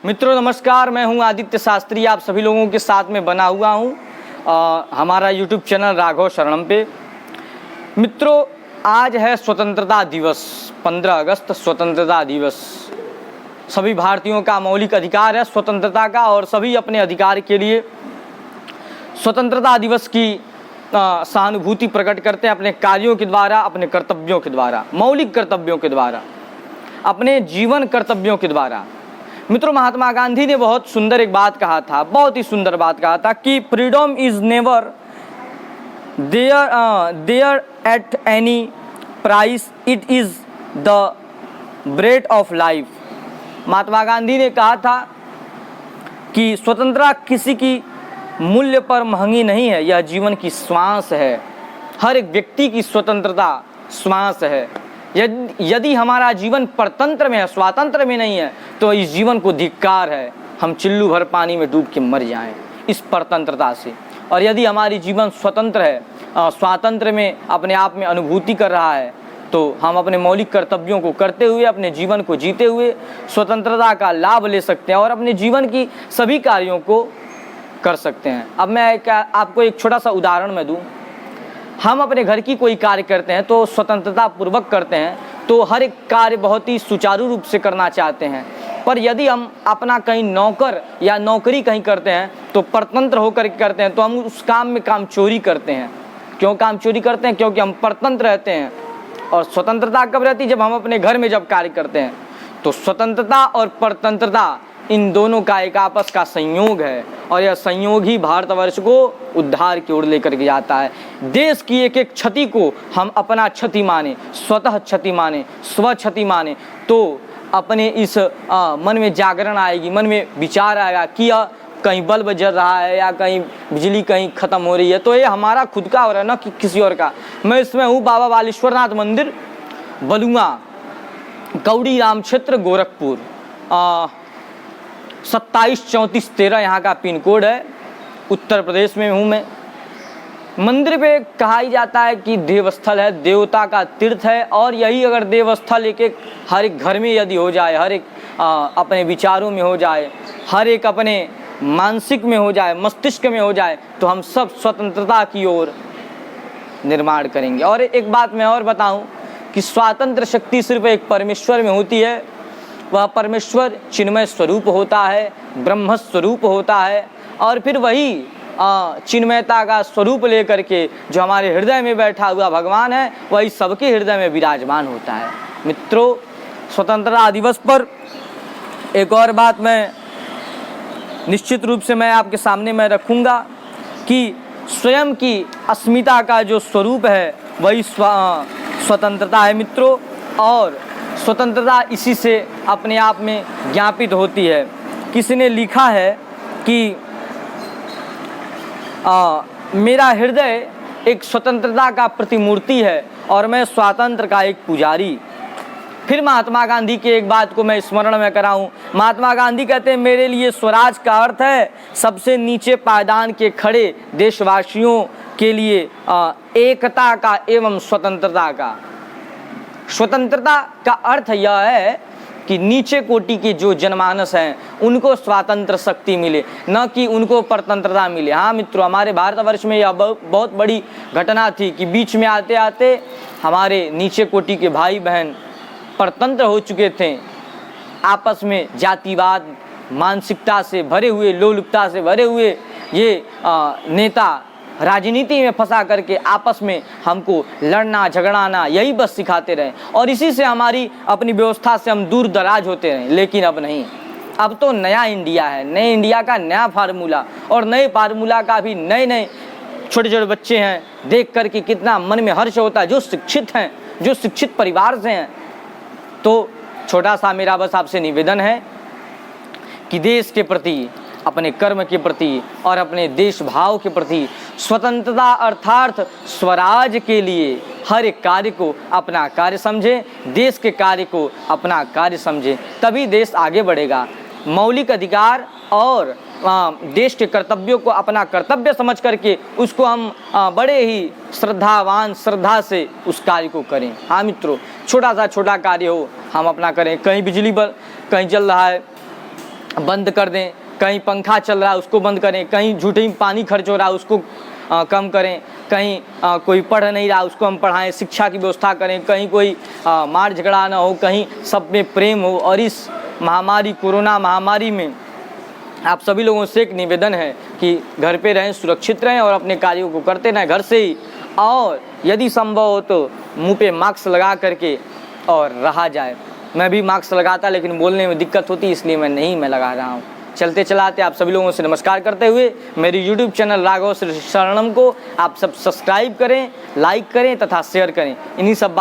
मित्रों नमस्कार, मैं हूं आदित्य शास्त्री, आप सभी लोगों के साथ में बना हुआ हूं हमारा यूट्यूब चैनल राघव शरणम पे। मित्रों आज है स्वतंत्रता दिवस, 15 अगस्त स्वतंत्रता दिवस। सभी भारतीयों का मौलिक अधिकार है स्वतंत्रता का और सभी अपने अधिकार के लिए स्वतंत्रता दिवस की सहानुभूति प्रकट करते हैं अपने कार्यों के द्वारा, अपने कर्तव्यों के द्वारा, मौलिक कर्तव्यों के द्वारा, अपने जीवन कर्तव्यों के द्वारा। मित्रों महात्मा गांधी ने बहुत सुंदर एक बात कहा था, बहुत ही सुंदर बात कहा था कि freedom is never there at any price, it is the bread of life. Mahatma Gandhi ने कहा था कि स्वतंत्रता किसी की मूल्य पर महंगी नहीं है, यह जीवन की श्वास है। हर एक व्यक्ति की स्वतंत्रता श्वास है। यदि हमारा जीवन परतंत्र में है, स्वातंत्र में नहीं है, तो इस जीवन को धिक्कार है, हम चिल्लू भर पानी में डूब के मर जाएं इस परतंत्रता से। और यदि हमारी जीवन स्वतंत्र है, स्वातंत्र में अपने आप में अनुभूति कर रहा है, तो हम अपने मौलिक कर्तव्यों को करते हुए, अपने जीवन को जीते हुए स्वतंत्रता का लाभ ले सकते हैं और अपने जीवन की सभी कार्यों को कर सकते हैं। अब मैं आपको एक छोटा सा उदाहरण मैं दूं। हम अपने घर की कोई कार्य करते हैं तो स्वतंत्रता पूर्वक करते हैं, तो हर एक कार्य बहुत ही सुचारू रूप से करना चाहते हैं। पर यदि हम अपना कहीं नौकर या नौकरी कहीं करते हैं तो परतंत्र होकर करते हैं, तो हम उस काम में काम चोरी करते हैं। क्यों काम चोरी करते हैं? क्योंकि हम परतंत्र रहते हैं। और स्वतंत्रता कब रहती है? जब हम अपने घर में जब कार्य करते हैं। तो स्वतंत्रता और परतंत्रता इन दोनों का एक आपस का संयोग है और यह संयोग ही भारतवर्ष को उद्धार की ओर लेकर के जाता है। देश की एक एक क्षति को हम अपना क्षति माने, स्वतः क्षति माने, स्व क्षति माने, तो अपने इस मन में जागरण आएगी, मन में विचार आएगा कि कहीं बल्ब जल रहा है या कहीं बिजली कहीं ख़त्म हो रही है, तो ये हमारा खुद का हो रहा है, ना कि किसी और का। मैं इसमें हूँ बाबा बालेश्वरनाथ मंदिर, बलुआ, कौड़ी राम क्षेत्र, गोरखपुर। 273413 यहाँ का पिन कोड है। उत्तर प्रदेश में हूँ मैं। मंदिर पे कहा ही जाता है कि देवस्थल है, देवता का तीर्थ है। और यही अगर देवस्थल एक हर एक घर में यदि हो जाए, हर एक अपने विचारों में हो जाए, हर एक अपने मानसिक में हो जाए, मस्तिष्क में हो जाए, तो हम सब स्वतंत्रता की ओर निर्माण करेंगे। और एक बात मैं और बताऊं कि स्वातंत्र शक्ति सिर्फ एक परमेश्वर में होती है। वह परमेश्वर चिन्मय स्वरूप होता है, ब्रह्म स्वरूप होता है। और फिर वही चिन्मयता का स्वरूप लेकर के जो हमारे हृदय में बैठा हुआ भगवान है, वही सबके हृदय में विराजमान होता है। मित्रों स्वतंत्रता दिवस पर एक और बात मैं निश्चित रूप से मैं आपके सामने मैं रखूँगा कि स्वयं की अस्मिता का जो स्वरूप है वही स्वतंत्रता है मित्रों। और स्वतंत्रता इसी से अपने आप में ज्ञापित होती है। किसी ने लिखा है कि मेरा हृदय एक स्वतंत्रता का प्रतिमूर्ति है और मैं स्वातंत्र का एक पुजारी। फिर महात्मा गांधी की एक बात को मैं स्मरण में कराऊं। महात्मा गांधी कहते हैं, मेरे लिए स्वराज का अर्थ है सबसे नीचे पायदान के खड़े देशवासियों के लिए एकता का एवं स्वतंत्रता का। स्वतंत्रता का अर्थ यह है कि नीचे कोटि के जो जनमानस हैं उनको स्वतंत्र शक्ति मिले, न कि उनको परतंत्रता मिले। हाँ मित्रों, हमारे भारतवर्ष में यह बहुत बड़ी घटना थी कि बीच में आते आते हमारे नीचे कोटि के भाई बहन परतंत्र हो चुके थे। आपस में जातिवाद मानसिकता से भरे हुए, लोलुपता से भरे हुए ये नेता राजनीति में फंसा करके आपस में हमको लड़ना झगड़ाना यही बस सिखाते रहे और इसी से हमारी अपनी व्यवस्था से हम दूर दराज होते रहे। लेकिन अब नहीं, अब तो नया इंडिया है, नए इंडिया का नया फार्मूला, और नए फार्मूला का भी नए नए छोटे छोटे बच्चे हैं। देख करके कितना मन में हर्ष होता है, जो शिक्षित हैं, जो शिक्षित परिवार से हैं। तो छोटा सा मेरा बस आपसे निवेदन है कि देश के प्रति, अपने कर्म के प्रति और अपने देश भाव के प्रति, स्वतंत्रता अर्थात स्वराज के लिए हर एक कार्य को अपना कार्य समझें, देश के कार्य को अपना कार्य समझें, तभी देश आगे बढ़ेगा। मौलिक अधिकार और देश के कर्तव्यों को अपना कर्तव्य समझ करके उसको हम बड़े ही श्रद्धा से उस कार्य को करें। हाँ मित्रों, छोटा सा छोटा कार्य हो हम अपना करें। कहीं बिजली कहीं जल रहा है बंद कर दें, कहीं पंखा चल रहा है उसको बंद करें, कहीं झूठे ही पानी खर्च हो रहा है उसको कम करें, कहीं कोई पढ़ नहीं रहा उसको हम पढ़ाएं, शिक्षा की व्यवस्था करें, कहीं कोई मार झगड़ा ना हो, कहीं सब में प्रेम हो। और इस महामारी कोरोना महामारी में आप सभी लोगों से एक निवेदन है कि घर पे रहें, सुरक्षित रहें और अपने कार्यों को करते रहें घर से ही, और यदि संभव हो तो मुंह पे मास्क लगा करके और रहा जाए। मैं भी मास्क लगाता लेकिन बोलने में दिक्कत होती इसलिए मैं लगा रहा हूँ। चलते चलाते आप सभी लोगों से नमस्कार करते हुए मेरी यूट्यूब चैनल राघव श्री शरणम को आप सब सब्सक्राइब करें, लाइक करें तथा शेयर करें। इन्हीं सब बात